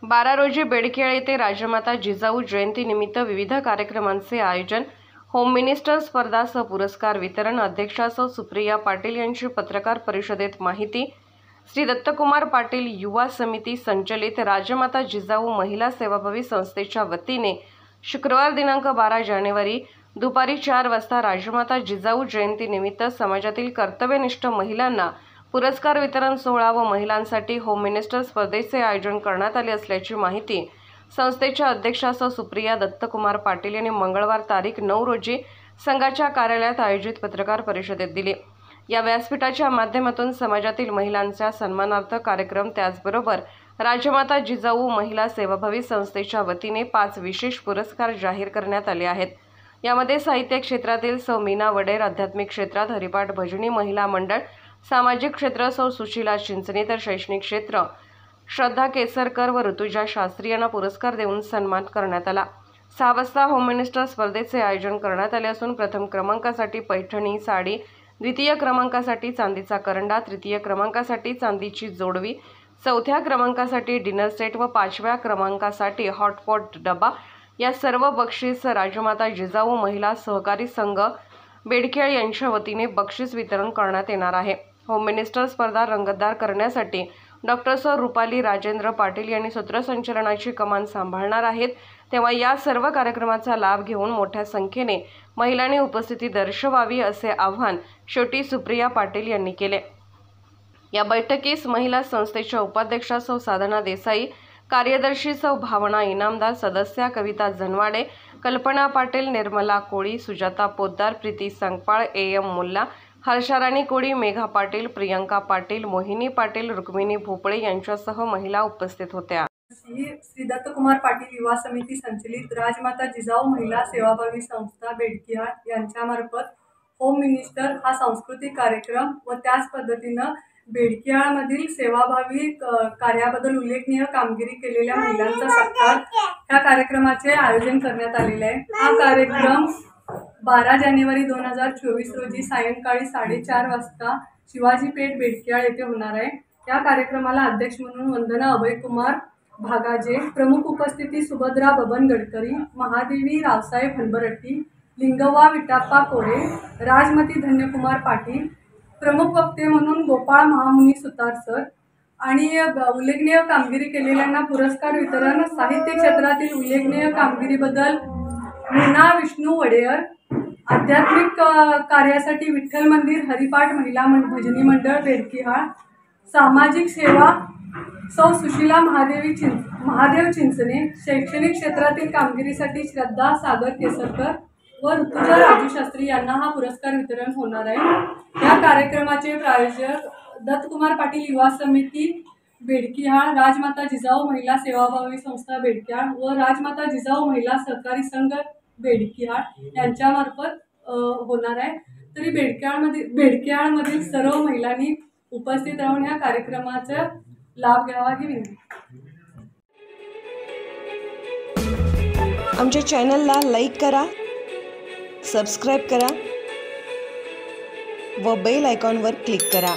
12 रोजी बेडखेळ येथे राजमाता जिजाऊ जयंतीनिमित्त विविध कार्यक्रमांचे आयोजन, होम मिनिस्टर स्पर्धा सह पुरस्कार वितरण, अध्यक्षा सौ सुप्रिया पाटील यांची पत्रकार परिषदेत माहिती। श्री दत्तकुमार पाटील युवा समिती संचलित राजमाता जिजाऊ महिला सेवाभावी संस्थेच्या वतीने शुक्रवार दिनांक 12 जानेवारी दुपारी 4 वाजता राजमाता जिजाऊ जयंतीनिमित्त समाजातील कर्तव्यनिष्ठ महिलांना पुरस्कार वितरण सोहळा व महिलांसाठी होम मिनिस्टर स्पर्धेचे आयोजन करण्यात आले असल्याची माहिती संस्थेच्या अध्यक्षा सौ सुप्रिया दत्तकुमार पाटील यांनी मंगळवार तारीख 9 रोजी संघाच्या कार्यालयात आयोजित पत्रकार परिषदेत दिली। या व्यासपीठाच्या माध्यमातून समाजातील महिलांच्या सन्मानार्थ कार्यक्रम, त्याचबरोबर राजमाता जिजाऊ महिला सेवाभावी संस्थेच्या वतीने 5 विशेष पुरस्कार जाहीर करण्यात आले आहेत। यामध्ये साहित्य क्षेत्रातील सौ मीना वडेर, आध्यात्मिक क्षेत्रात हरिपाठ भजनी महिला मंडळ, सामाजिक क्षेत्र सौ सुशीला चिंचणे, तर शैक्षणिक क्षेत्र श्रद्धा केसरकर व ऋतुजा शास्त्री यांना पुरस्कार देऊन सन्मान करण्यात आला। 6 वाजता होम मिनिस्टर स्पर्धेचे आयोजन करण्यात आले असून प्रथम क्रमांकासाठी पैठणी साडी, द्वितीय क्रमांकासाठी चांदीचा करंडा, तृतीय क्रमांकासाठी चांदीची जोडवी, चौथ्या क्रमांकासाठी डिनर सेट व 5व्या क्रमांकासाठी हॉटपॉट डबा या सर्व बक्षीस राजमाता जिजाऊ महिला सहकारी संघ बेडखेळ यांच्या वतीने बक्षीस वितरण करण्यात येणार आहे। होम मिनिस्टर स्पर्धा रंगतदार करण्यासाठी डॉक्टर सौ रुपाली राजेंद्र पाटील यांनी सूत्रसंचलनाची कमान सांभाळणार आहेत। तेव्हा या सर्व कार्यक्रमाचा लाभ घेऊन मोठ्या संख्येने महिलांनी उपस्थिती दर्शवावी असे आवाहन शेवटी सुप्रिया पाटील यांनी केले। या बैठकीस महिला संस्थेच्या उपाध्यक्षा सौ साधना देसाई, कार्यदर्शी सौ भावना इनामदार, सदस्या कविता जनवाडे, कल्पना पाटील, निर्मला कोळी, सुजाता पोद्दार, प्रीती संगपाळ, AM मुल्ला, हर्षाराणी कोळी, मेघा पाटील, प्रियंका पाटील, मोहिनी पाटील, रुक्मिणी भोपळे यांच्यासह महिला उपस्थित होत्या। श्री दत्तकुमार पाटील युवा समिती संचलित राजमाता जिजाऊ महिला सेवाभावी संस्था बेडखेळ यांच्यामार्फत होम मिनिस्टर हा सांस्कृतिक कार्यक्रम व त्याच पद्धतीनं बेडखेळमधील सेवाभावी कार्याबद्दल उल्लेखनीय कामगिरी केलेल्या महिलांचा सत्कार ह्या कार्यक्रमाचे आयोजन करण्यात आलेले आहे। हा कार्यक्रम 12 जानेवारी 2024 रोजी सायंकाळी 4:30 वाजता शिवाजी पेठ बेडखेळ येथे होणार आहे। या कार्यक्रमाला अध्यक्ष म्हणून वंदना अभयकुमार भागाजे, प्रमुख उपस्थिती सुभद्रा बबन गडकरी, महादेवी रावसाहेब हनबरट्टी, लिंगव्वा विटाप्पा कोरे, राजमती धन्यकुमार पाटील, प्रमुख वक्ते म्हणून गोपाळ महामुनी सुतार सर आणि उल्लेखनीय कामगिरी केलेल्यांना पुरस्कार वितरण, साहित्य क्षेत्रातील उल्लेखनीय कामगिरीबद्दल मीना विष्णू वडेर, आध्यात्मिक कार्यासाठी विठ्ठल मंदिर हरिपाठ महिला भजनी मंडळ बेडखेळ, सामाजिक सेवा सौ सुशीला महादेव चिंचणे, शैक्षणिक क्षेत्रातील कामगिरीसाठी श्रद्धा सागर केसरकर व ऋतुजा राजू शास्त्री यांना हा पुरस्कार वितरण होणार आहे। या कार्यक्रमाचे प्रायोजक दत्तकुमार पाटील युवा समिती बेडखेळ, राजमाता जिजाऊ महिला सेवाभावी संस्था बेडखेळ व राजमाता जिजाऊ महिला सहकारी संघ बेडखेळ यांच्यामार्फत होणार आहे। तरी बेडखेळमधील सर्व महिलांनी उपस्थित राहून या कार्यक्रमाचा लाभ घ्यावा ही विनंती। आमच्या चॅनलला लाईक करा, सबस्क्राईब करा व बेल आयकॉनवर क्लिक करा।